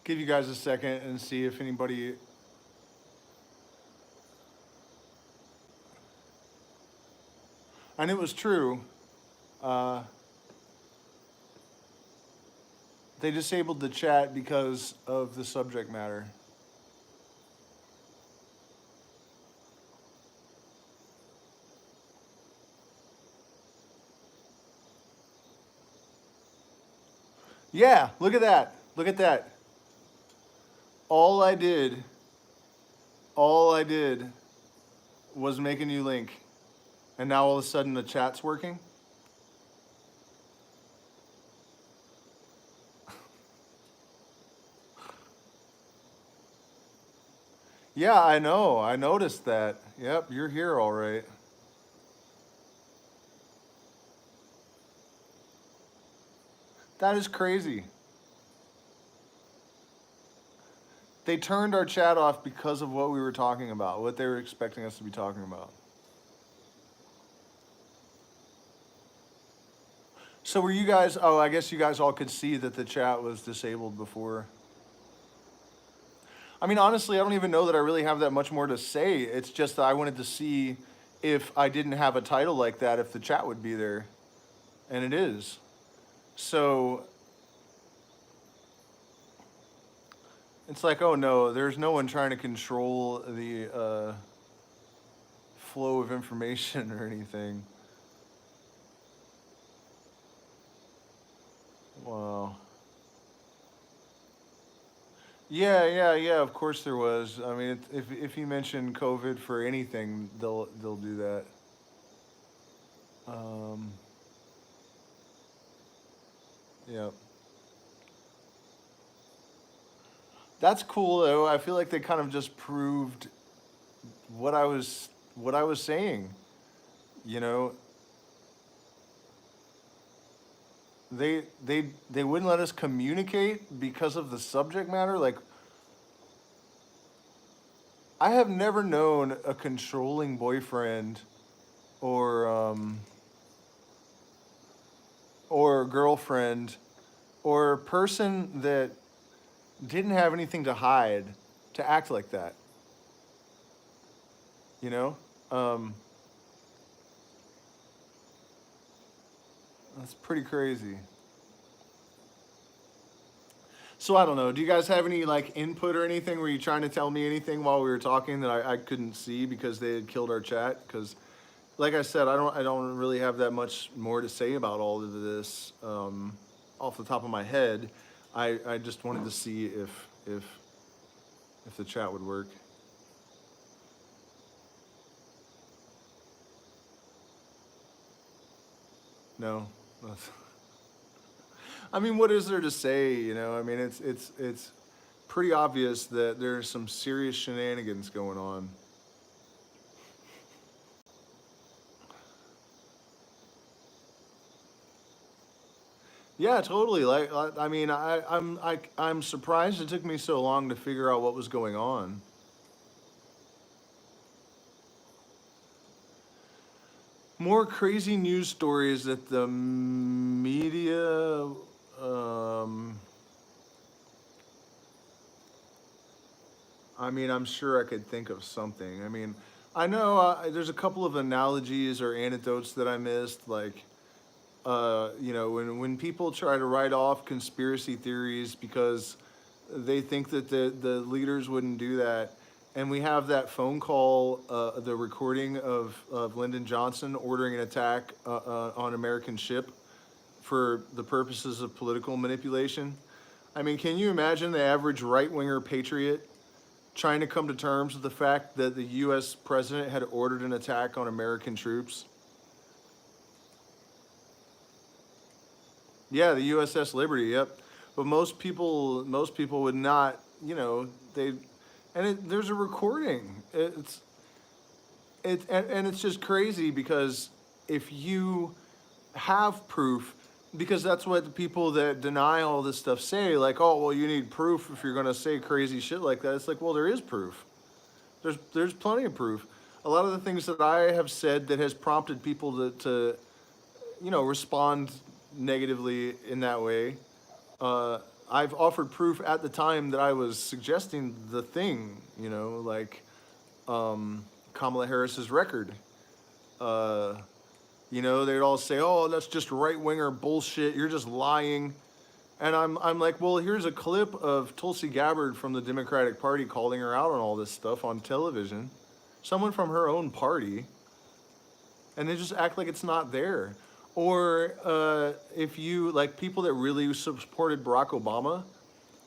give you guys a second and see if anybody. And it was true. Uh, they disabled the chat because of the subject matter. Yeah, look at that. Look at that. All I did, all I did was make a new link. And now all of a sudden the chat's working. Yeah, I know. I noticed that. Yep, you're here all right. That is crazy. They turned our chat off because of what we were talking about, what they were expecting us to be talking about. So were you guys, oh, I guess you guys all could see that the chat was disabled before. I mean, honestly, I don't even know that I really have that much more to say. It's just that I wanted to see if I didn't have a title like that, if the chat would be there. And it is. So it's like, oh no, there's no one trying to control the flow of information or anything. Wow. Yeah. Of course there was. I mean, if you mention COVID for anything, they'll do that. Um, yeah. That's cool though. I feel like they kind of just proved what I was saying. You know, they wouldn't let us communicate because of the subject matter. Like, I have never known a controlling boyfriend or or girlfriend or person that didn't have anything to hide to act like that. You know, um, that's pretty crazy. So I don't know. Do you guys have any like input or anything? Were you trying to tell me anything while we were talking that I couldn't see because they had killed our chat? Because, like I said, I don't really have that much more to say about all of this off the top of my head. I just wanted to see if the chat would work. No. I mean, what is there to say? You know, I mean, it's pretty obvious that there's some serious shenanigans going on. Yeah, totally. Like, I mean, I'm surprised it took me so long to figure out what was going on. More crazy news stories that the media. Um, I mean, I'm sure I could think of something. I mean, I know there's a couple of analogies or anecdotes that I missed, like when people try to write off conspiracy theories because they think that the leaders wouldn't do that. And we have that phone call, the recording of Lyndon Johnson ordering an attack on American ship for the purposes of political manipulation. I mean, can you imagine the average right winger patriot trying to come to terms with the fact that the U.S. president had ordered an attack on American troops? Yeah, the USS Liberty. Yep. But most people would not. They, and there's a recording. And it's just crazy because if you have proof, because that's what the people that deny all this stuff say, like, oh, well, you need proof if you're gonna say crazy shit like that. It's like, well, there is proof. There's plenty of proof. A lot of the things that I have said that has prompted people to respond negatively in that way. I've offered proof at the time that I was suggesting the thing, like Kamala Harris's record. Uh, they'd all say, "Oh, that's just right winger bullshit. You're just lying." And I'm like, well, here's a clip of Tulsi Gabbard from the Democratic Party calling her out on all this stuff on television. Someone from her own party, and they just act like it's not there. Or if you like people that really supported Barack Obama,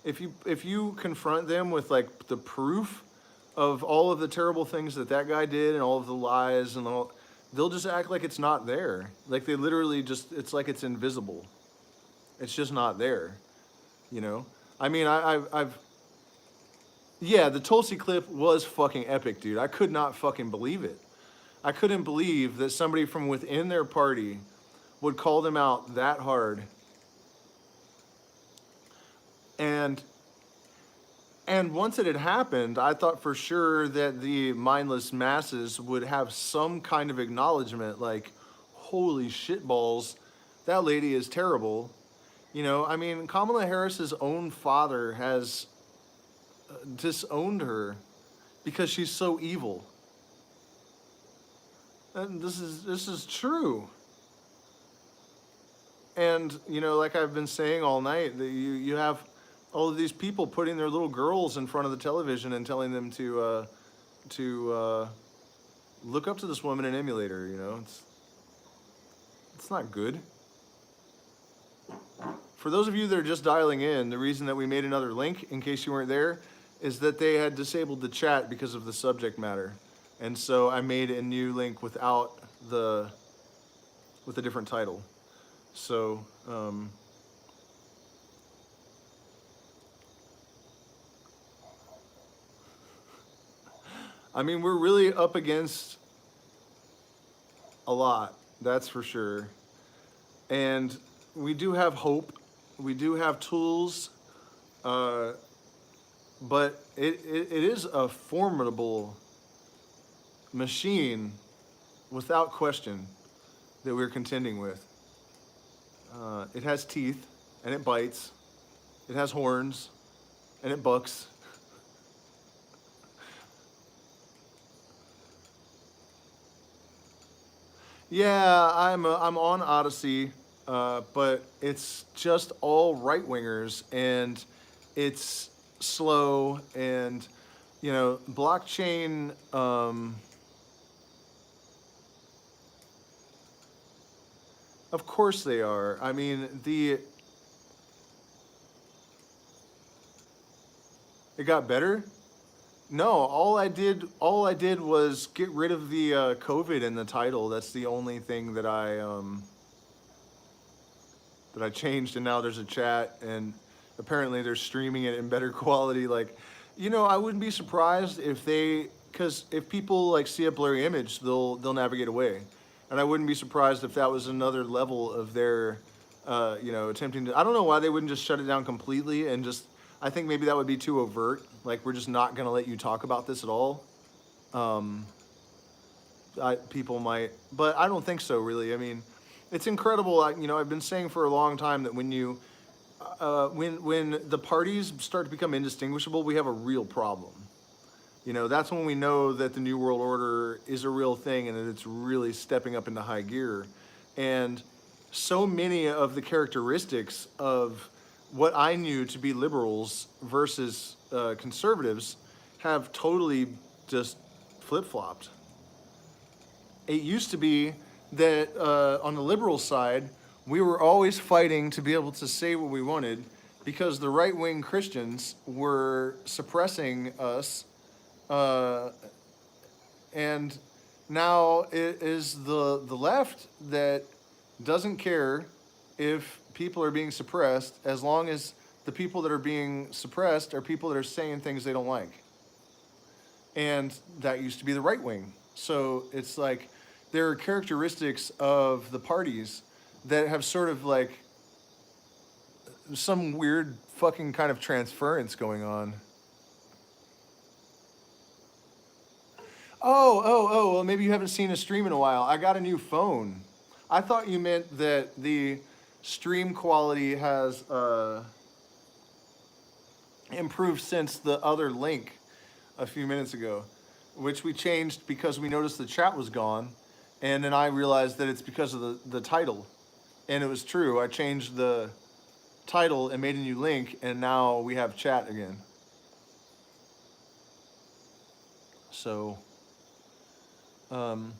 if you confront them with like the proof of all of the terrible things that guy did and all of the lies and all, they'll just act like it's not there. Like they literally just, it's like it's invisible. It's just not there, I mean, yeah, the Tulsi clip was fucking epic, dude. I could not fucking believe it. I couldn't believe that somebody from within their party would call them out that hard. And once it had happened, I thought for sure that the mindless masses would have some kind of acknowledgement like, holy shitballs, that lady is terrible. I mean, Kamala Harris's own father has disowned her because she's so evil. And this is true. And, like I've been saying all night, that you have all of these people putting their little girls in front of the television and telling them to look up to this woman and emulate her, It's not good. For those of you that are just dialing in, the reason that we made another link, in case you weren't there, is that they had disabled the chat because of the subject matter. And so I made a new link with a different title. So, I mean, we're really up against a lot, that's for sure. And we do have hope. We do have tools, but it is a formidable machine, without question, that we're contending with. It has teeth, and it bites. It has horns, and it bucks. Yeah, I'm on Odyssey. But it's just all right-wingers, and it's slow, and, blockchain, of course they are. I mean, it got better? No, all I did was get rid of the COVID in the title. That's the only thing that I changed, and now there's a chat, and apparently they're streaming it in better quality. Like, I wouldn't be surprised if because if people like see a blurry image, they'll navigate away, and I wouldn't be surprised if that was another level of their, attempting to. I don't know why they wouldn't just shut it down completely and just. I think maybe that would be too overt. Like, we're just not gonna let you talk about this at all. People might, but I don't think so, really. I mean. It's incredible. I've been saying for a long time that when the parties start to become indistinguishable, we have a real problem. That's when we know that the New World Order is a real thing and that it's really stepping up into high gear. And so many of the characteristics of what I knew to be liberals versus conservatives have totally just flip-flopped. It used to be that on the liberal side, we were always fighting to be able to say what we wanted because the right-wing Christians were suppressing us, and now it is the left that doesn't care if people are being suppressed as long as the people that are being suppressed are people that are saying things they don't like. And that used to be the right wing. So it's like there are characteristics of the parties that have sort of like some weird fucking kind of transference going on. Oh, well, maybe you haven't seen a stream in a while. I got a new phone. I thought you meant that the stream quality has, improved since the other link a few minutes ago, which we changed because we noticed the chat was gone, and then I realized that it's because of the title, and it was true. I changed the title and made a new link, and now we have chat again. So, um,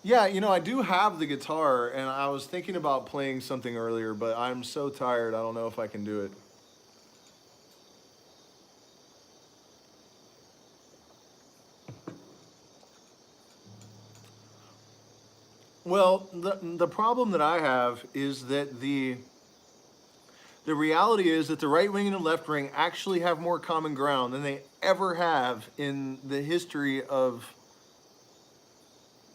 yeah, I do have the guitar, and I was thinking about playing something earlier, but I'm so tired. I don't know if I can do it. Well, the problem that I have is that the reality is that the right wing and the left wing actually have more common ground than they ever have in the history of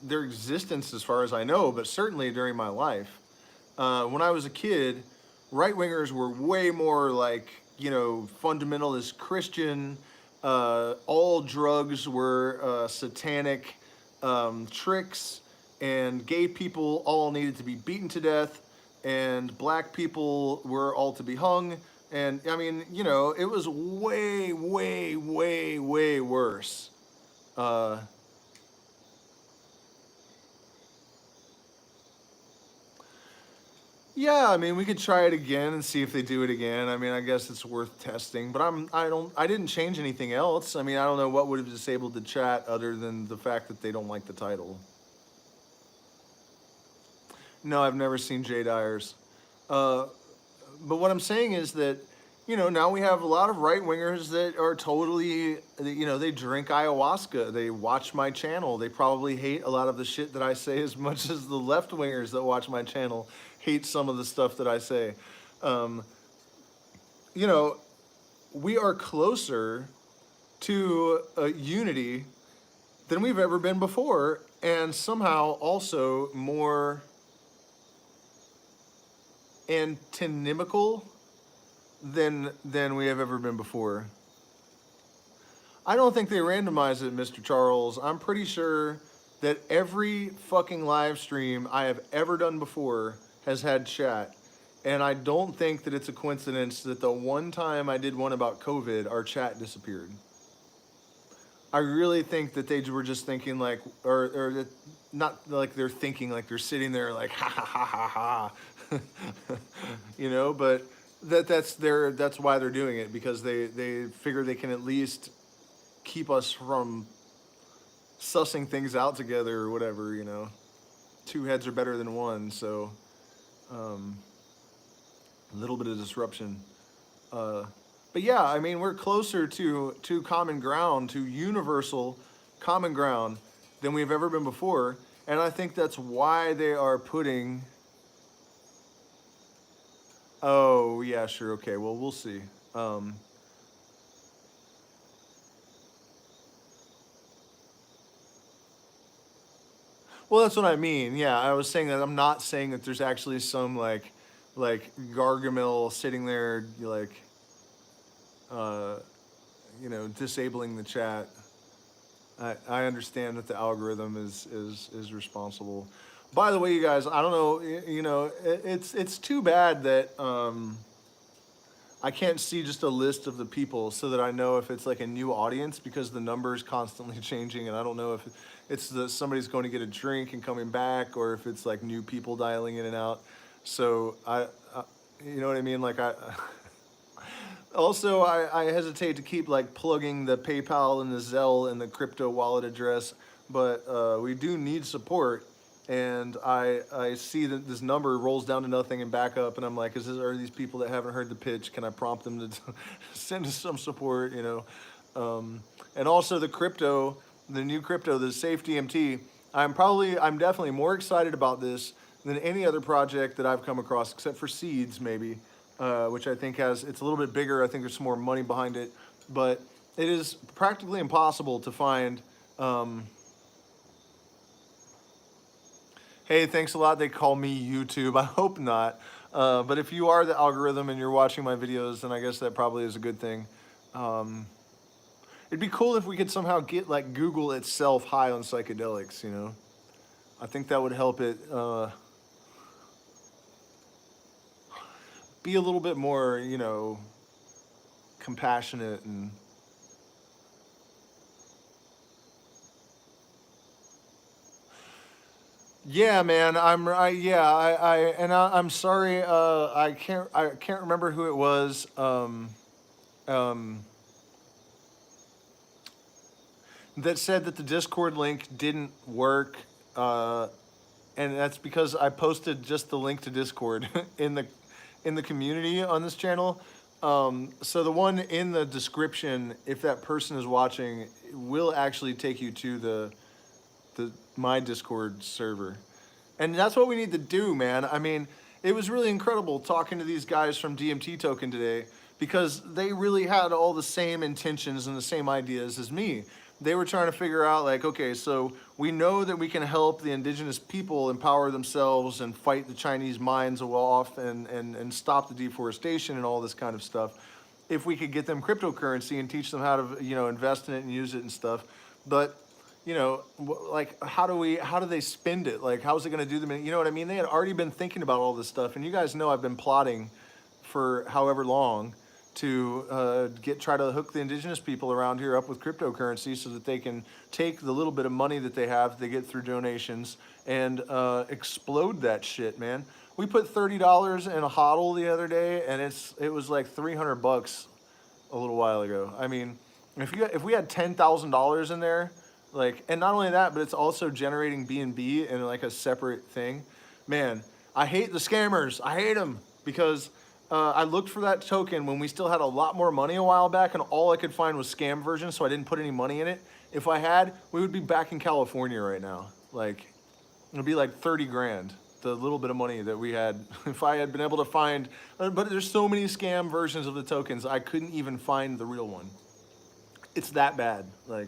their existence, as far as I know, but certainly during my life. When I was a kid, right wingers were way more like, fundamentalist Christian. All drugs were satanic tricks, and gay people all needed to be beaten to death, and black people were all to be hung. And I mean, it was way, way, way, way worse. Uh, Yeah, I mean, we could try it again and see if they do it again. I mean, I guess it's worth testing, but I didn't change anything else. I mean, I don't know what would have disabled the chat other than the fact that they don't like the title. No, I've never seen Jay Dyer's. Uh, but what I'm saying is that, now we have a lot of right wingers that are totally, they drink ayahuasca. They watch my channel. They probably hate a lot of the shit that I say as much as the left wingers that watch my channel hate some of the stuff that I say. Um, you know, we are closer to a unity than we've ever been before, and somehow also more antonymical than we have ever been before. I don't think they randomize it, Mr. Charles. I'm pretty sure that every fucking live stream I have ever done before has had chat. And I don't think that it's a coincidence that the one time I did one about COVID, our chat disappeared. I really think that they were just thinking like, or that not like they're thinking like they're sitting there like ha ha ha ha ha, but that's why they're doing it, because they figure they can at least keep us from sussing things out together or whatever. Two heads are better than one, so a little bit of disruption. But yeah, I mean, we're closer to common ground, to universal common ground than we've ever been before. And I think that's why they are putting. Oh, yeah, sure. Okay. Well, we'll see. Well, that's what I mean. Yeah, I was saying that I'm not saying that there's actually some like Gargamel sitting there like uh, disabling the chat. I understand that the algorithm is responsible. By the way, you guys, I don't know. It's too bad that I can't see just a list of the people so that I know if it's like a new audience, because the number is constantly changing, and I don't know if it's somebody's going to get a drink and coming back, or if it's like new people dialing in and out. So you know what I mean? Like also, I hesitate to keep like plugging the PayPal and the Zelle and the crypto wallet address, but we do need support. And I see that this number rolls down to nothing and back up, and I'm like, are these people that haven't heard the pitch? Can I prompt them to send us some support? And also the new crypto, the Safe DMT. I'm definitely more excited about this than any other project that I've come across, except for Seeds maybe, which I think it's a little bit bigger. I think there's some more money behind it, but it is practically impossible to find. Hey, thanks a lot. They call me YouTube. I hope not. But if you are the algorithm and you're watching my videos, then I guess that probably is a good thing. It'd be cool if we could somehow get like Google itself high on psychedelics. I think that would help it be a little bit more, compassionate and yeah, man. I'm sorry. I can't remember who it was. Um, that said that the Discord link didn't work, uh, and that's because I posted just the link to Discord in the community on this channel. So the one in the description, if that person is watching, will actually take you to the my Discord server. And that's what we need to do, man. I mean, it was really incredible talking to these guys from DMT Token today because they really had all the same intentions and the same ideas as me. They were trying to figure out, like, okay, so we know that we can help the indigenous people empower themselves and fight the Chinese mines off and stop the deforestation and all this kind of stuff. If we could get them cryptocurrency and teach them how to, invest in it and use it and stuff. But like how do they spend it? Like, how's it going to do them? You know what I mean? They had already been thinking about all this stuff, and you guys know I've been plotting for however long to try to hook the indigenous people around here up with cryptocurrency so that they can take the little bit of money that they have, they get through donations, and explode that shit, man. We put $30 in a hodl the other day, and it was like $300 a little while ago. I mean, if we had $10,000 in there, like, and not only that, but it's also generating BNB in like a separate thing. Man, I hate the scammers. I hate them because I looked for that token when we still had a lot more money a while back, and all I could find was scam versions, so I didn't put any money in it. If I had, we would be back in California right now. Like, it'd be like 30 grand, the little bit of money that we had, if I had been able to find, but there's so many scam versions of the tokens, I couldn't even find the real one. It's that bad. Like,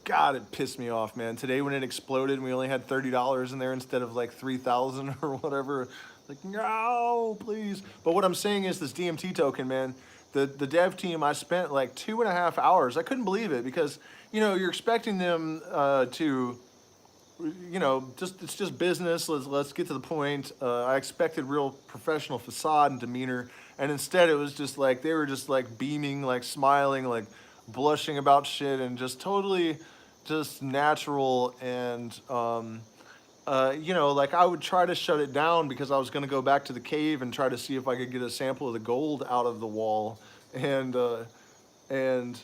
God, it pissed me off, man. Today when it exploded and we only had $30 in there instead of like 3,000 or whatever. Like, no, please. But what I'm saying is this DMT token, man, the dev team, I spent like 2.5 hours. I couldn't believe it because, you're expecting them to, it's just business. Let's get to the point. I expected real professional facade and demeanor. And instead it was just like, they were just like beaming, like smiling, like blushing about shit and just totally just natural. And, like I would try to shut it down because I was going to go back to the cave and try to see if I could get a sample of the gold out of the wall. And, and,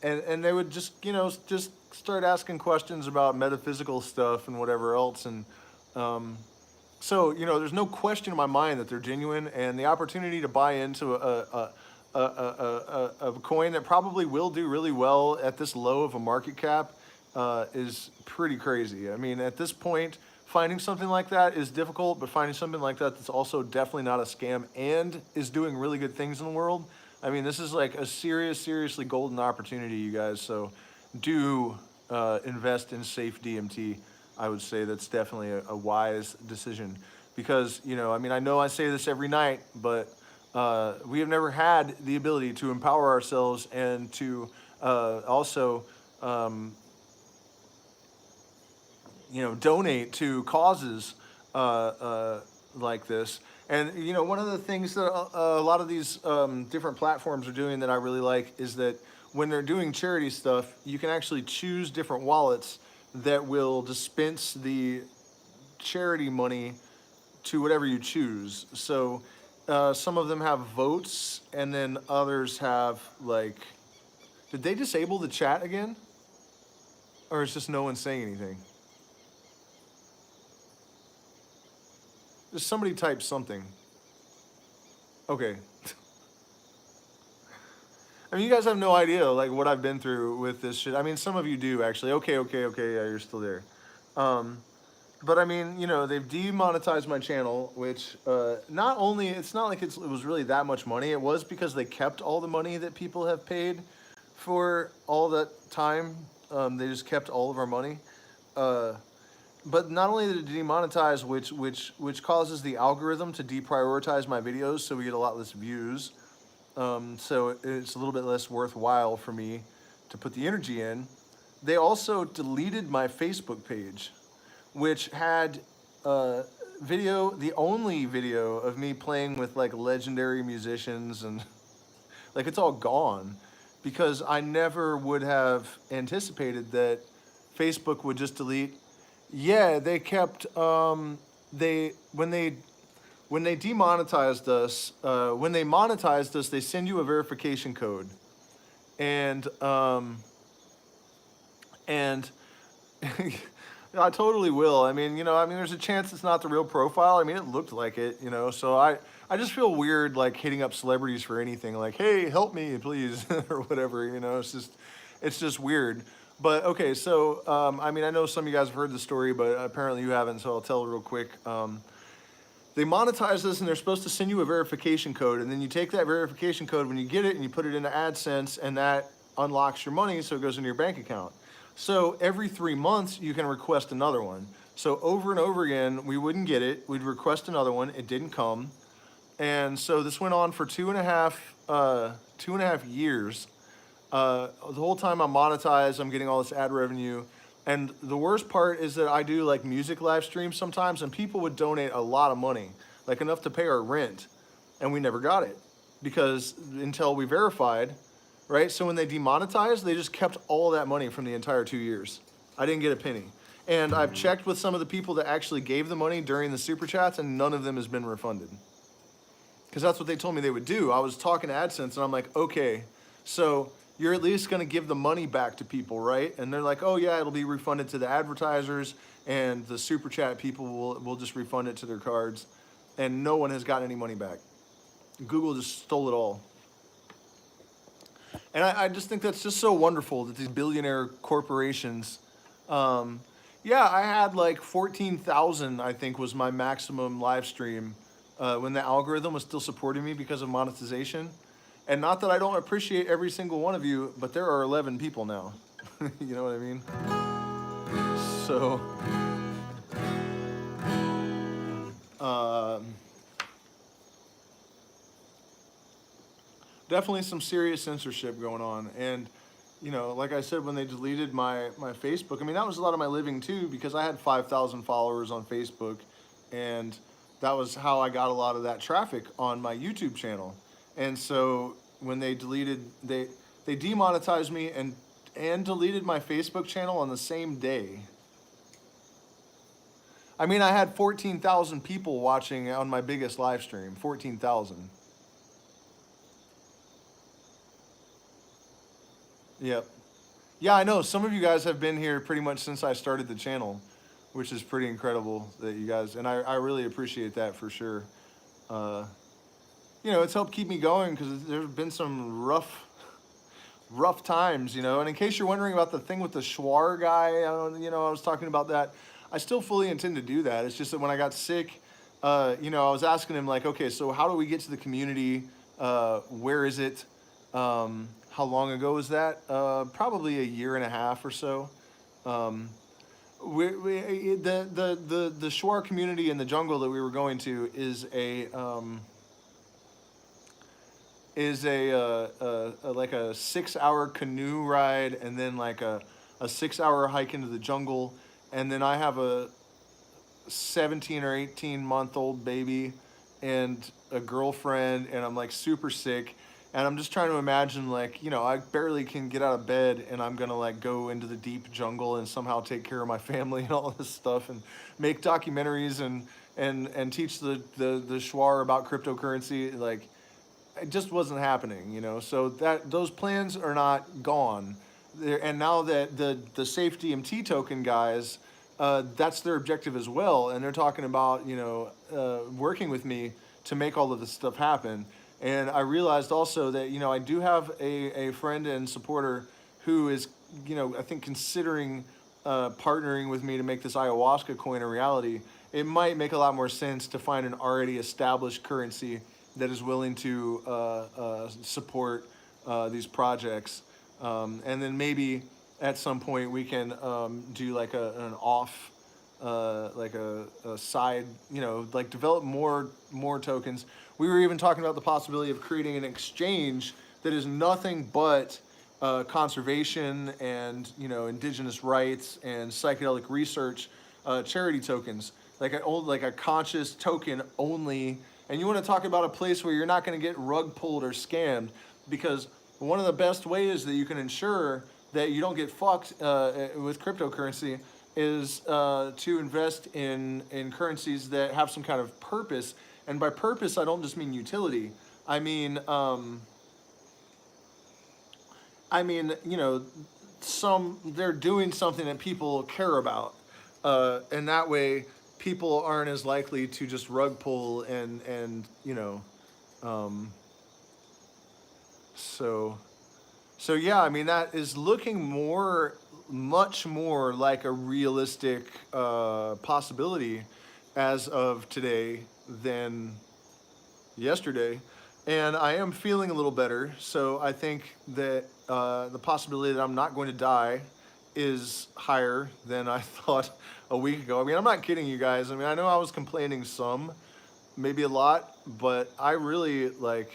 and they would just, just start asking questions about metaphysical stuff and whatever else. And, so, there's no question in my mind that they're genuine, and the opportunity to buy into a coin that probably will do really well at this low of a market cap is pretty crazy. I mean, at this point, finding something like that is difficult, but finding something like that that's also definitely not a scam and is doing really good things in the world. I mean, this is like a seriously golden opportunity, you guys. So do invest in safe DMT. I would say that's definitely a wise decision because, I mean, I know I say this every night, but we have never had the ability to empower ourselves and to also, donate to causes like this. And, one of the things that a lot of these different platforms are doing that I really like is that when they're doing charity stuff, you can actually choose different wallets that will dispense the charity money to whatever you choose. So some of them have votes, and then others have like, did they disable the chat again? Or is just no one saying anything? Just somebody type something. Okay. I mean, you guys have no idea, like, what I've been through with this shit. I mean, some of you do, actually. Okay, yeah, you're still there. But, I mean, they've demonetized my channel, which, not only, it's not like it was really that much money. It was because they kept all the money that people have paid for all that time. They just kept all of our money. But not only did it demonetize, which causes the algorithm to deprioritize my videos, so we get a lot less views. So it's a little bit less worthwhile for me to put the energy in. They also deleted my Facebook page, which had the only video of me playing with like legendary musicians and Like it's all gone because I never would have anticipated that Facebook would just delete. Yeah, they kept they when they demonetized us, when they monetized us, they send you a verification code, and and I totally will. I mean, there's a chance it's not the real profile. I mean, it looked like it, So I just feel weird, like hitting up celebrities for anything, like, hey, help me, please, or whatever. It's just weird. But okay, so I mean, I know some of you guys have heard the story, but apparently you haven't, so I'll tell it real quick. They monetize this, and they're supposed to send you a verification code, and then you take that verification code when you get it, and you put it into AdSense, and that unlocks your money, so it goes into your bank account. So every 3 months, you can request another one. So over and over again, we wouldn't get it. We'd request another one. It didn't come. And so this went on for 2.5 years. The whole time I'm monetized, I'm getting all this ad revenue. And the worst part is that I do like music live streams sometimes, and people would donate a lot of money, like enough to pay our rent. And we never got it because until we verified, right? So when they demonetized, they just kept all that money from the entire 2 years. I didn't get a penny. And I've checked with some of the people that actually gave the money during the super chats, and none of them has been refunded. Because that's what they told me they would do. I was talking to AdSense, and I'm like, okay, so you're at least going to give the money back to people, right? And they're like, oh yeah, it'll be refunded to the advertisers, and the super chat people will just refund it to their cards. And no one has gotten any money back. Google just stole it all. And I just think that's just so wonderful that these billionaire corporations, yeah, I had like 14,000, I think was my maximum live stream when the algorithm was still supporting me because of monetization. And not that I don't appreciate every single one of you, but there are 11 people now. You know what I mean? So, definitely some serious censorship going on. And, like I said, when they deleted my Facebook, I mean, that was a lot of my living too, because I had 5,000 followers on Facebook, and that was how I got a lot of that traffic on my YouTube channel. And so when they demonetized me and deleted my Facebook channel on the same day. I mean, I had 14,000 people watching on my biggest live stream, 14,000. Yep. Yeah, I know. Some of you guys have been here pretty much since I started the channel, which is pretty incredible that you guys, and I really appreciate that for sure. It's helped keep me going because there's been some rough times, And in case you're wondering about the thing with the Schwar guy, I was talking about that. I still fully intend to do that. It's just that when I got sick, I was asking him like, okay, so how do we get to the community? Where is it? How long ago was that? Probably a year and a half or so. The Shuar community in the jungle that we were going to is like a 6-hour canoe ride, and then like a 6-hour hike into the jungle, and then I have a 17 or 18-month-old baby and a girlfriend, and I'm like super sick. And I'm just trying to imagine, like, I barely can get out of bed, and I'm gonna like go into the deep jungle and somehow take care of my family and all this stuff, and make documentaries and teach the Shuar about cryptocurrency. Like, it just wasn't happening, So those plans are not gone. And now that the Safe DMT token guys, that's their objective as well, and they're talking about working with me to make all of this stuff happen. And I realized also that, I do have a friend and supporter who is, I think considering partnering with me to make this ayahuasca coin a reality. It might make a lot more sense to find an already established currency that is willing to support these projects. And then maybe at some point we can do like an off, like a side, like develop more tokens. We were even talking about the possibility of creating an exchange that is nothing but conservation and indigenous rights and psychedelic research charity tokens, like a conscious token only. And you want to talk about a place where you're not going to get rug pulled or scammed. because one of the best ways that you can ensure that you don't get fucked with cryptocurrency is to invest in currencies that have some kind of purpose. And by purpose, I don't just mean utility. I mean, you know, they're doing something that people care about, and that way, people aren't as likely to just rug pull and you know, um, so so yeah, I mean that is looking much more like a realistic possibility as of today than yesterday, and I am feeling a little better. So I think that the possibility that I'm not going to die is higher than I thought a week ago. I mean, I'm not kidding you guys. I mean, I know I was complaining some, maybe a lot, but I really like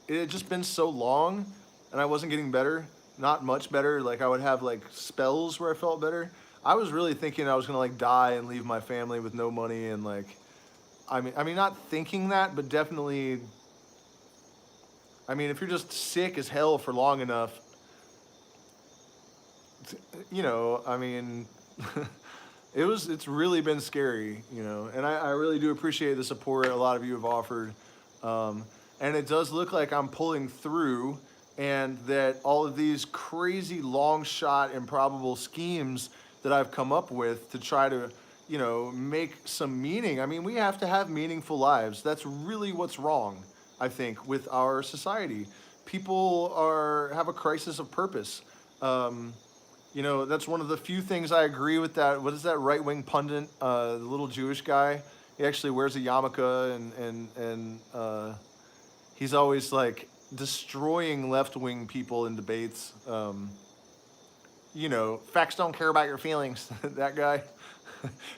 it had just been so long and I wasn't getting better, not much better. Like I would have like spells where I felt better. I was really thinking I was gonna like die and leave my family with no money and like I mean not thinking that, but definitely I mean if you're just sick as hell for long enough, you know, I mean it's really been scary, you know, and I really do appreciate the support a lot of you have offered. Um, and it does look like I'm pulling through, and that all of these crazy long shot improbable schemes that I've come up with to try to, you know, make some meaning. I mean, we have to have meaningful lives. That's really what's wrong, I think, with our society. People have a crisis of purpose. Um, you know, that's one of the few things I agree with that. What is that right wing pundit, the little Jewish guy? He actually wears a yarmulke and he's always like destroying left wing people in debates. You know, facts don't care about your feelings. That guy.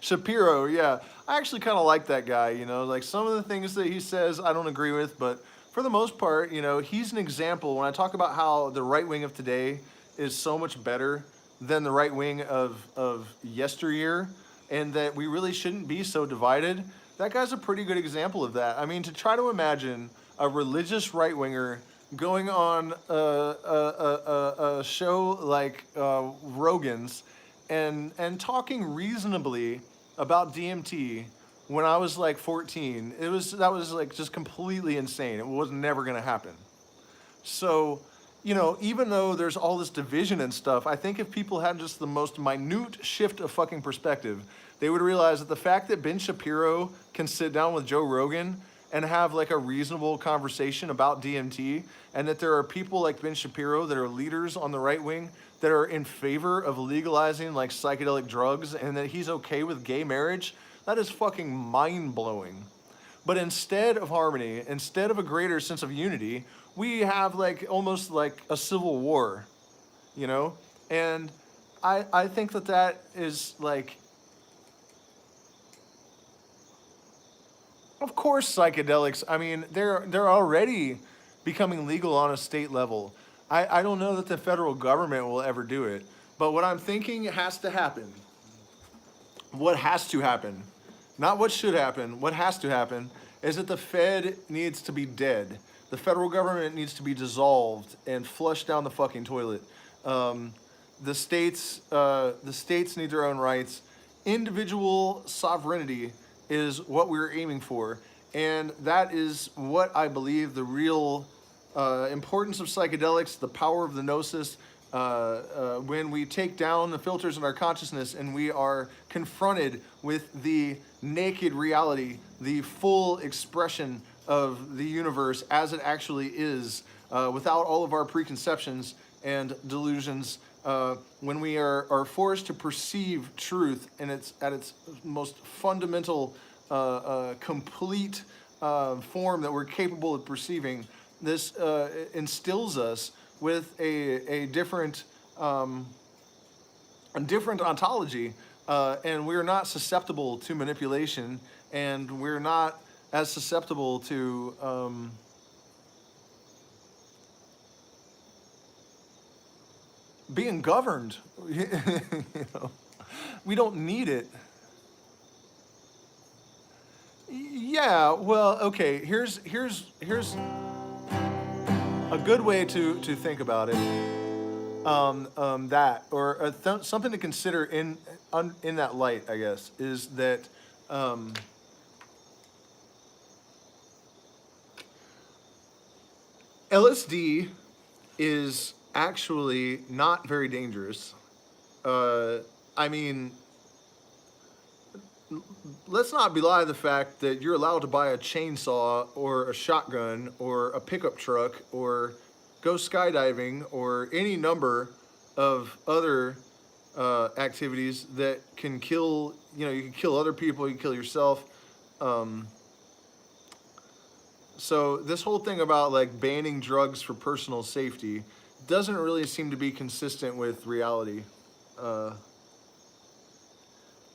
Shapiro, yeah. I actually kind of like that guy, you know, like some of the things that he says I don't agree with, but for the most part, you know, he's an example. When I talk about how the right wing of today is so much better than the right wing of yesteryear, and that we really shouldn't be so divided, that guy's a pretty good example of that. I mean, to try to imagine a religious right winger going on a show like Rogan's and talking reasonably about DMT when I was like 14, that was like just completely insane. It was never gonna happen. So, you know, even though there's all this division and stuff, I think if people had just the most minute shift of fucking perspective, they would realize that the fact that Ben Shapiro can sit down with Joe Rogan and have like a reasonable conversation about DMT, and that there are people like Ben Shapiro that are leaders on the right wing that are in favor of legalizing like psychedelic drugs, and that he's okay with gay marriage, that is fucking mind blowing. But instead of harmony, instead of a greater sense of unity, we have like almost like a civil war, you know? And I think that that is like, of course, psychedelics, I mean, they're already becoming legal on a state level. I don't know that the federal government will ever do it, but what I'm thinking has to happen, what has to happen, not what should happen, what has to happen, is that the Fed needs to be dead. The federal government needs to be dissolved and flushed down the fucking toilet. Um, the states need their own rights. Individual sovereignty is what we're aiming for, and that is what I believe the real importance of psychedelics, the power of the gnosis, when we take down the filters in our consciousness and we are confronted with the naked reality, the full expression of the universe as it actually is, without all of our preconceptions and delusions, when we are forced to perceive truth in at its most fundamental, complete form that we're capable of perceiving, this instills us with a different ontology, and we're not susceptible to manipulation, and we're not as susceptible to being governed. You know, we don't need it. Yeah, well, okay. Here's a good way to think about it, that or something to consider in that light, I guess, is that um, LSD is actually not very dangerous. Uh, I mean, let's not belie the fact that you're allowed to buy a chainsaw or a shotgun or a pickup truck or go skydiving or any number of other activities that can kill. You know, you can kill other people, you can kill yourself. Um, so this whole thing about like banning drugs for personal safety doesn't really seem to be consistent with reality. Uh,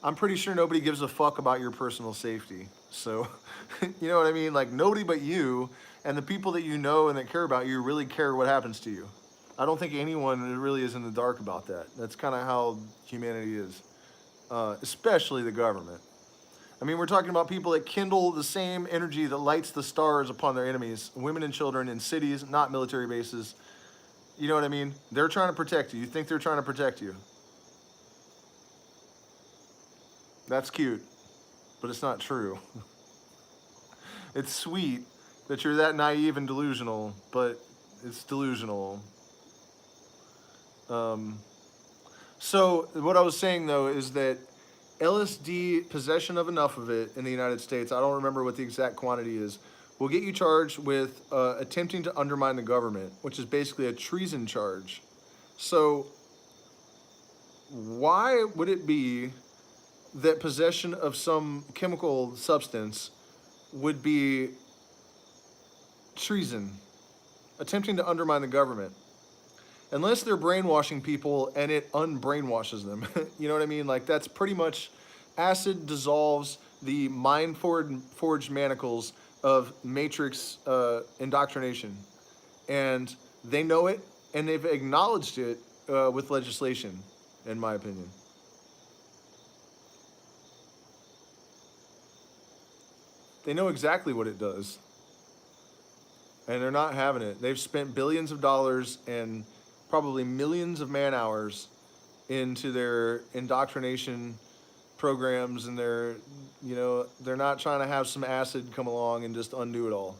I'm pretty sure nobody gives a fuck about your personal safety. So, you know what I mean? Like, nobody but you and the people that you know and that care about you really care what happens to you. I don't think anyone really is in the dark about that. That's kind of how humanity is, especially the government. I mean, we're talking about people that kindle the same energy that lights the stars upon their enemies, women and children in cities, not military bases. You know what I mean? They're trying to protect you. You think they're trying to protect you. That's cute, but it's not true. It's sweet that you're that naive and delusional, but it's delusional. Um, so what I was saying though is that LSD possession of enough of it in the United States, I don't remember what the exact quantity is, will get you charged with attempting to undermine the government, which is basically a treason charge. So why would it be that possession of some chemical substance would be treason, attempting to undermine the government? Unless they're brainwashing people and it unbrainwashes them. You know what I mean? Like, that's pretty much acid dissolves the forged manacles of matrix indoctrination. And they know it and they've acknowledged it with legislation, in my opinion. They know exactly what it does. And they're not having it. They've spent billions of dollars and probably millions of man hours into their indoctrination programs, and they're not trying to have some acid come along and just undo it all.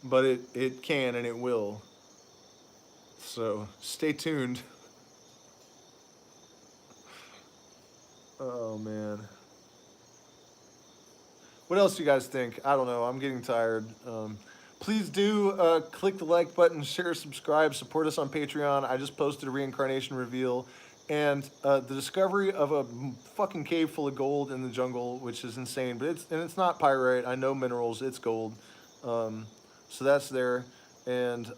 But it can and it will. So stay tuned. Oh man. What else do you guys think? I don't know. I'm getting tired. Please do click the like button, share, subscribe, support us on Patreon. I just posted a reincarnation reveal and the discovery of a fucking cave full of gold in the jungle, which is insane. But it's not pyrite. I know minerals. It's gold. So that's there. And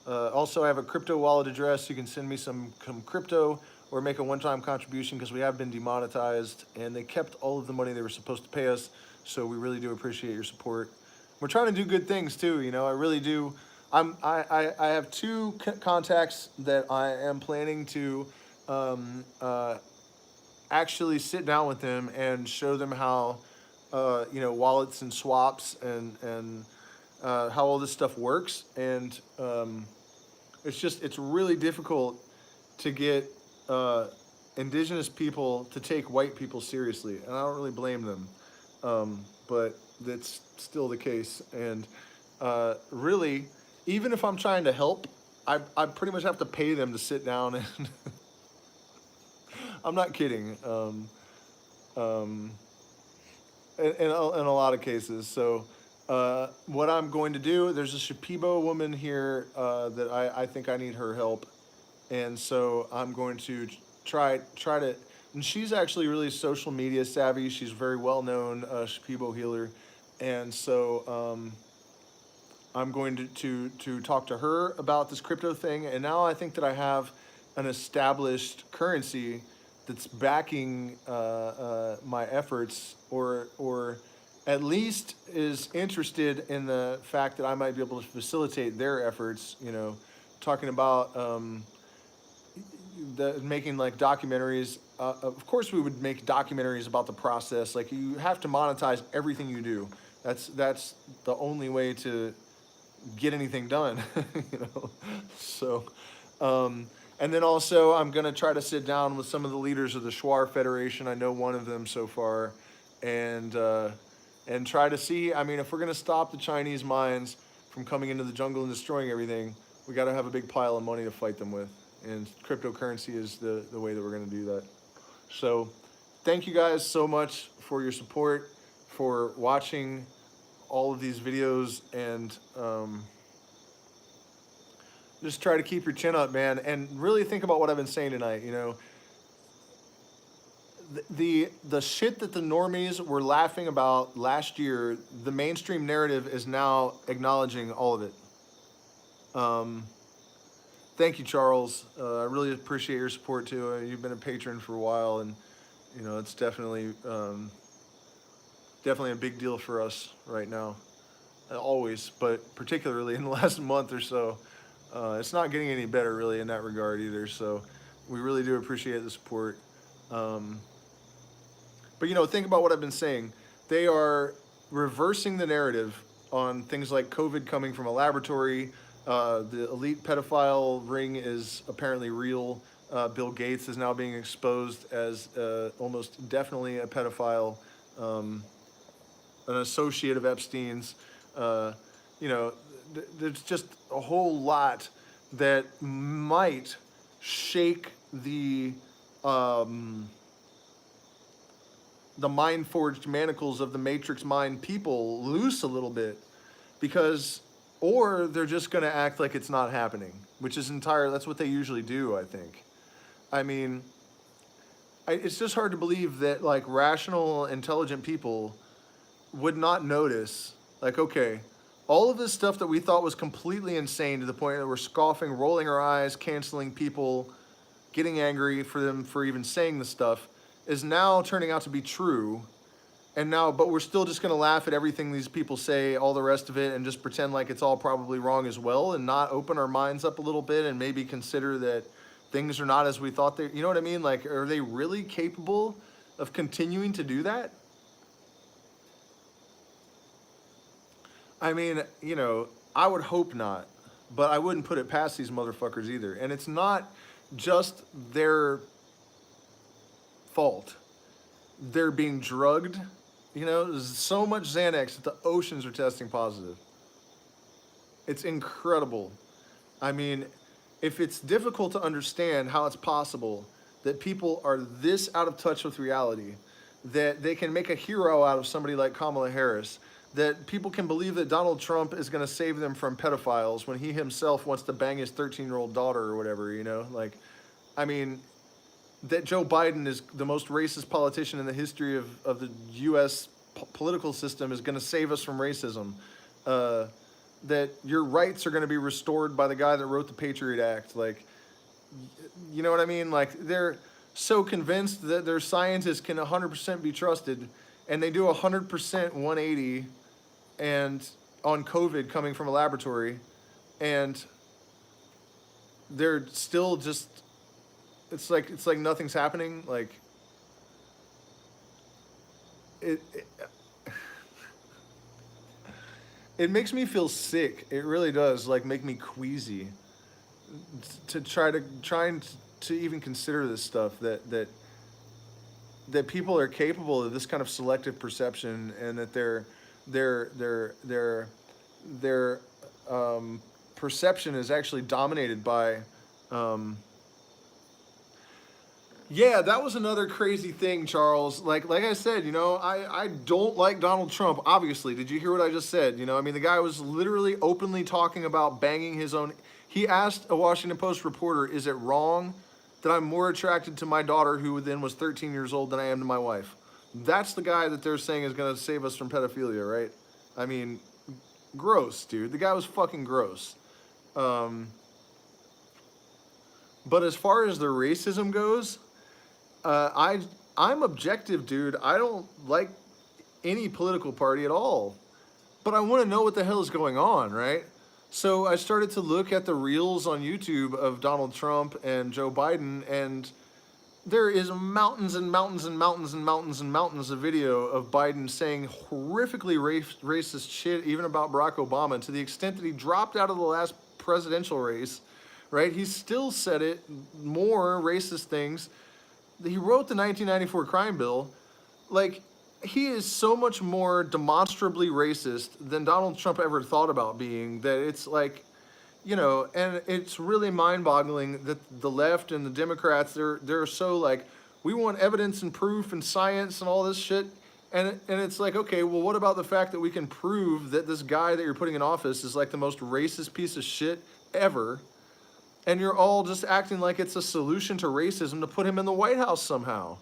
also, I have a crypto wallet address. You can send me some crypto or make a one-time contribution because we have been demonetized and they kept all of the money they were supposed to pay us. So we really do appreciate your support. We're trying to do good things too, you know. I really do. I have two contacts that I am planning to actually sit down with them and show them how wallets and swaps and how all this stuff works. And it's really difficult to get indigenous people to take white people seriously, and I don't really blame them. But that's still the case. And really, even if I'm trying to help, I pretty much have to pay them to sit down and I'm not kidding. In a lot of cases. So what I'm going to do, there's a Shipibo woman here that I think I need her help. And so I'm going to try to, and she's actually really social media savvy. She's very well known Shipibo healer. And so I'm going to talk to her about this crypto thing. And now I think that I have an established currency that's backing my efforts, or at least is interested in the fact that I might be able to facilitate their efforts. You know, talking about making like documentaries. Of course, we would make documentaries about the process. Like, you have to monetize everything you do. That's the only way to get anything done, you know. So, and then also I'm gonna try to sit down with some of the leaders of the Shuar Federation. I know one of them so far, and try to see. I mean, if we're gonna stop the Chinese mines from coming into the jungle and destroying everything, we got to have a big pile of money to fight them with, and cryptocurrency is the way that we're gonna do that. So, thank you guys so much for your support, for watching all of these videos, and just try to keep your chin up, man, and really think about what I've been saying tonight. You know, the shit that the normies were laughing about last year, the mainstream narrative is now acknowledging all of it. Thank you, Charles. I really appreciate your support too. You've been a patron for a while, and you know it's definitely definitely a big deal for us right now. Always, but particularly in the last month or so. It's not getting any better really in that regard either. So we really do appreciate the support. But you know, think about what I've been saying. They are reversing the narrative on things like COVID coming from a laboratory. The elite pedophile ring is apparently real. Bill Gates is now being exposed as almost definitely a pedophile, an associate of Epstein's. You know, there's just a whole lot that might shake the mind-forged manacles of the Matrix mind people loose a little bit, because, or they're just going to act like it's not happening, which is that's what they usually do, I think. I mean, it's just hard to believe that, like, rational, intelligent people would not notice, like, okay, all of this stuff that we thought was completely insane to the point that we're scoffing, rolling our eyes, canceling people, getting angry for them for even saying the stuff, is now turning out to be true. And now, but we're still just going to laugh at everything these people say, all the rest of it, and just pretend like it's all probably wrong as well, and not open our minds up a little bit and maybe consider that things are not as we thought they, you know what I mean? Like, are they really capable of continuing to do that? I mean, you know, I would hope not, but I wouldn't put it past these motherfuckers either. And it's not just their fault. They're being drugged. You know, there's so much Xanax that the oceans are testing positive. It's incredible. I mean, if it's difficult to understand how it's possible that people are this out of touch with reality, that they can make a hero out of somebody like Kamala Harris, that people can believe that Donald Trump is going to save them from pedophiles when he himself wants to bang his 13-year-old daughter or whatever, you know? Like, I mean, that Joe Biden is the most racist politician in the history of the U.S. Political system, is going to save us from racism. That your rights are going to be restored by the guy that wrote the Patriot Act. Like, you know what I mean? Like, they're so convinced that their scientists can 100% be trusted, and they do 100% 180 and on COVID coming from a laboratory, and they're still just, it's like nothing's happening. Like, it makes me feel sick. It really does, like, make me queasy to trying to even consider this stuff, that people are capable of this kind of selective perception, and that their perception is actually dominated by. Yeah, that was another crazy thing, Charles. Like I said, you know, I don't like Donald Trump, obviously. Did you hear what I just said? You know, I mean, the guy was literally openly talking about banging his own. He asked a Washington Post reporter, is it wrong that I'm more attracted to my daughter, who then was 13 years old, than I am to my wife? That's the guy that they're saying is going to save us from pedophilia, right? I mean, gross, dude. The guy was fucking gross. But as far as the racism goes, I'm objective, dude. I don't like any political party at all, but I want to know what the hell is going on, right? So I started to look at the reels on YouTube of Donald Trump and Joe Biden, and There is mountains and mountains and mountains and mountains and mountains of video of Biden saying horrifically racist shit, even about Barack Obama, to the extent that he dropped out of the last presidential race, right? He still said it, more racist things. He wrote the 1994 crime bill. Like, he is so much more demonstrably racist than Donald Trump ever thought about being, that it's like, you know, and it's really mind-boggling that the left and the Democrats, they're so like, we want evidence and proof and science and all this shit. And it's like, okay, well, what about the fact that we can prove that this guy that you're putting in office is like the most racist piece of shit ever? And you're all just acting like it's a solution to racism to put him in the White House somehow.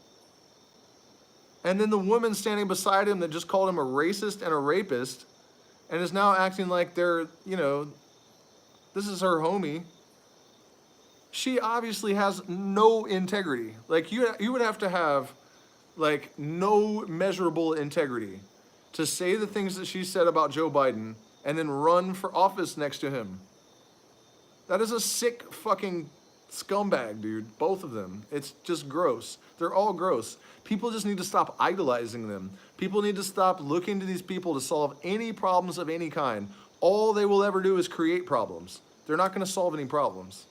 And then the woman standing beside him that just called him a racist and a rapist and is now acting like they're, you know, this is her homie. She obviously has no integrity. Like, you would have to have, like, no measurable integrity to say the things that she said about Joe Biden and then run for office next to him. That is a sick fucking scumbag, dude. Both of them. It's just gross. They're all gross. People just need to stop idolizing them. People need to stop looking to these people to solve any problems of any kind. All they will ever do is create problems. They're not going to solve any problems.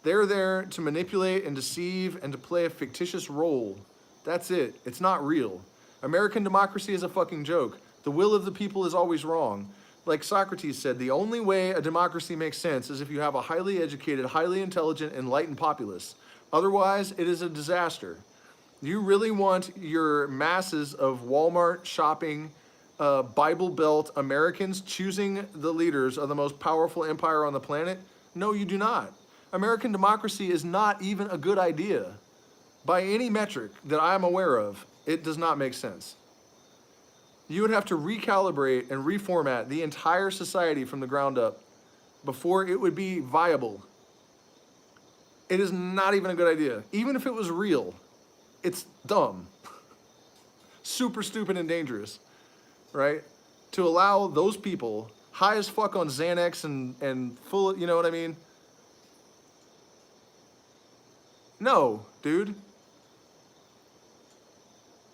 They're there to manipulate and deceive and to play a fictitious role. That's it. It's not real. American democracy is a fucking joke. The will of the people is always wrong. Like Socrates said, the only way a democracy makes sense is if you have a highly educated, highly intelligent, enlightened populace. Otherwise, it is a disaster. You really want your masses of Walmart shopping, Bible Belt Americans choosing the leaders of the most powerful empire on the planet? No, you do not. American democracy is not even a good idea. By any metric that I am aware of, it does not make sense. You would have to recalibrate and reformat the entire society from the ground up before it would be viable. It is not even a good idea. Even if it was real, it's dumb. Super stupid and dangerous. Right? To allow those people, high as fuck on Xanax and full of, you know what I mean? No, dude.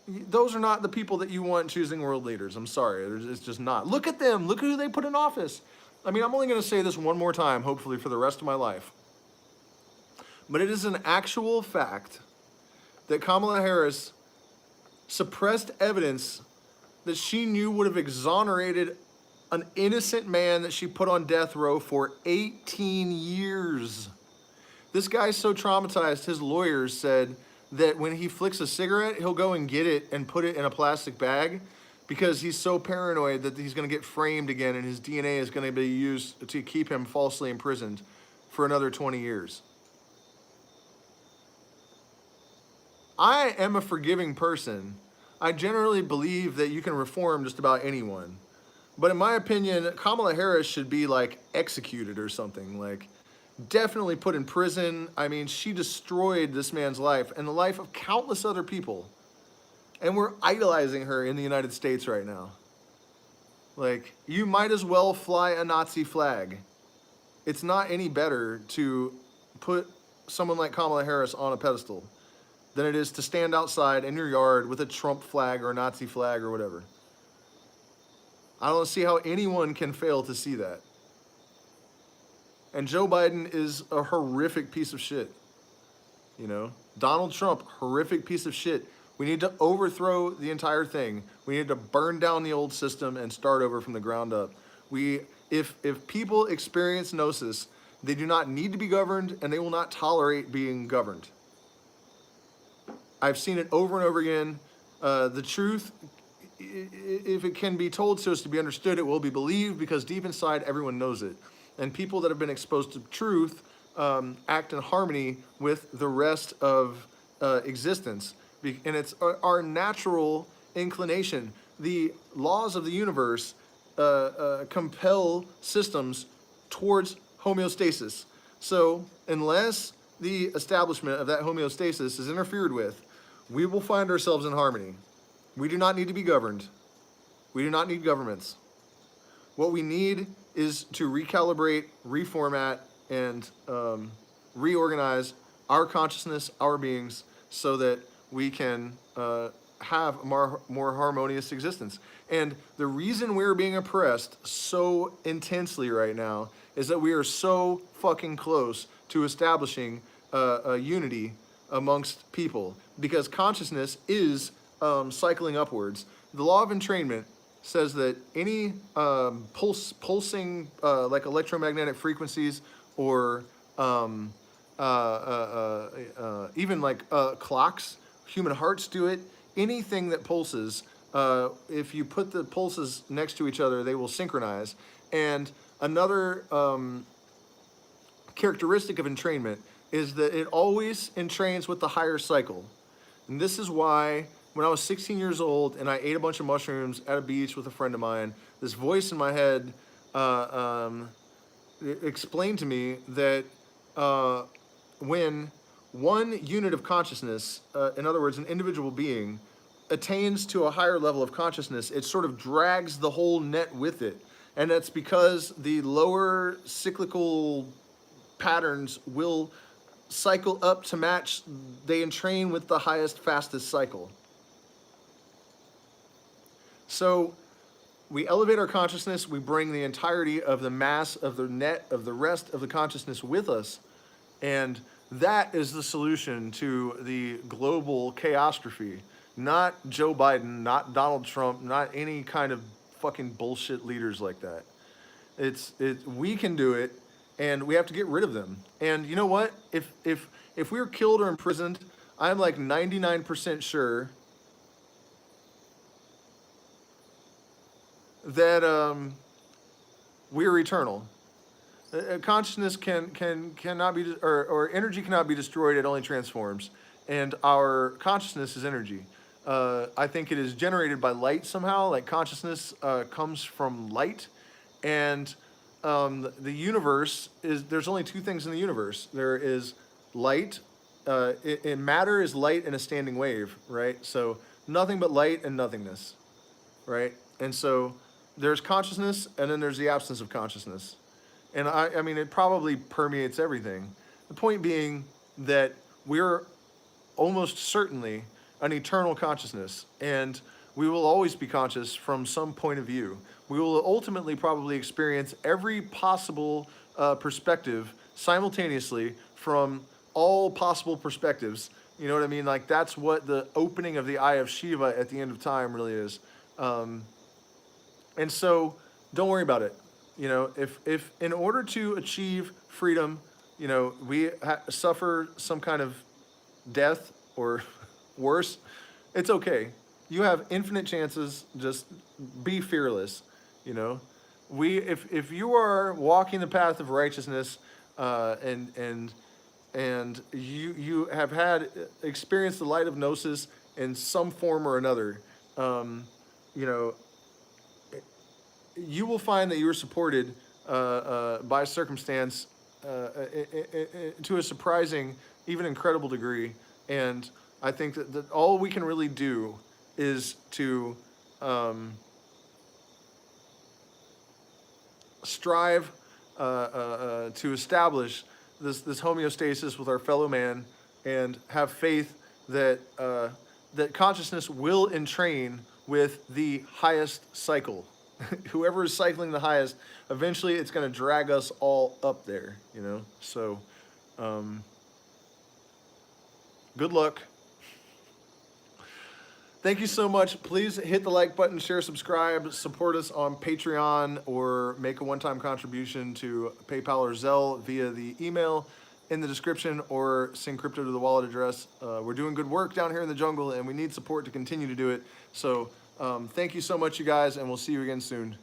Those are not the people that you want choosing world leaders. I'm sorry. It's just not. Look at them. Look at who they put in office. I mean, I'm only going to say this one more time, hopefully for the rest of my life. But it is an actual fact that Kamala Harris suppressed evidence that she knew would have exonerated an innocent man that she put on death row for 18 years. This guy's so traumatized, his lawyers said that when he flicks a cigarette, he'll go and get it and put it in a plastic bag because he's so paranoid that he's going to get framed again and his DNA is going to be used to keep him falsely imprisoned for another 20 years. I am a forgiving person. I generally believe that you can reform just about anyone. But in my opinion, Kamala Harris should be like executed or something, like definitely put in prison. I mean, she destroyed this man's life and the life of countless other people. And we're idolizing her in the United States right now. Like, you might as well fly a Nazi flag. It's not any better to put someone like Kamala Harris on a pedestal than it is to stand outside in your yard with a Trump flag or a Nazi flag or whatever. I don't see how anyone can fail to see that. And Joe Biden is a horrific piece of shit. You know, Donald Trump, horrific piece of shit. We need to overthrow the entire thing. We need to burn down the old system and start over from the ground up. If people experience gnosis, they do not need to be governed and they will not tolerate being governed. I've seen it over and over again. The truth, if it can be told so as to be understood, it will be believed because deep inside everyone knows it. And people that have been exposed to truth act in harmony with the rest of existence. And it's our natural inclination. The laws of the universe compel systems towards homeostasis. So unless the establishment of that homeostasis is interfered with, we will find ourselves in harmony. We do not need to be governed. We do not need governments. What we need is to recalibrate, reformat, and reorganize our consciousness, our beings, so that we can have a more harmonious existence. And the reason we're being oppressed so intensely right now is that we are so fucking close to establishing a unity amongst people, because consciousness is cycling upwards. The law of entrainment says that any pulsing like electromagnetic frequencies, or even like clocks, human hearts do it. Anything that pulses, if you put the pulses next to each other, they will synchronize. And another characteristic of entrainment is that it always entrains with the higher cycle. And this is why when I was 16 years old and I ate a bunch of mushrooms at a beach with a friend of mine, this voice in my head explained to me that when one unit of consciousness, in other words, an individual being, attains to a higher level of consciousness, it sort of drags the whole net with it. And that's because the lower cyclical patterns will cycle up to match, they entrain with the highest, fastest cycle. So we elevate our consciousness, we bring the entirety of the mass of the net of the rest of the consciousness with us, and that is the solution to the global chaostrophe. Not Joe Biden, not Donald Trump, not any kind of fucking bullshit leaders like that. We can do it, and we have to get rid of them. And you know what? If we were killed or imprisoned, I'm like 99% sure that we're eternal. Consciousness cannot be, or energy cannot be destroyed. It only transforms, and our consciousness is energy. I think it is generated by light somehow. Like consciousness comes from light, and the universe is. There's only two things in the universe. There is light. In matter is light and a standing wave, right? So nothing but light and nothingness, right? And so there's consciousness, and then there's the absence of consciousness. And I mean, it probably permeates everything. The point being that we're almost certainly an eternal consciousness, and we will always be conscious from some point of view. We will ultimately probably experience every possible perspective simultaneously from all possible perspectives. You know what I mean? Like, that's what the opening of the eye of Shiva at the end of time really is. And so don't worry about it. You know, if in order to achieve freedom, you know, we suffer some kind of death or worse, it's okay. You have infinite chances. Just be fearless. You know, if you are walking the path of righteousness, and you have had experienced the light of gnosis in some form or another, you know, you will find that you are supported by circumstance to a surprising, even incredible degree. And I think that all we can really do is to strive to establish this homeostasis with our fellow man, and have faith that that consciousness will entrain with the highest cycle. Whoever is cycling the highest, eventually it's going to drag us all up there, you know? So, good luck. Thank you so much. Please hit the like button, share, subscribe, support us on Patreon, or make a one-time contribution to PayPal or Zelle via the email in the description, or send crypto to the wallet address. We're doing good work down here in the jungle, and we need support to continue to do it. So, thank you so much, you guys, and we'll see you again soon.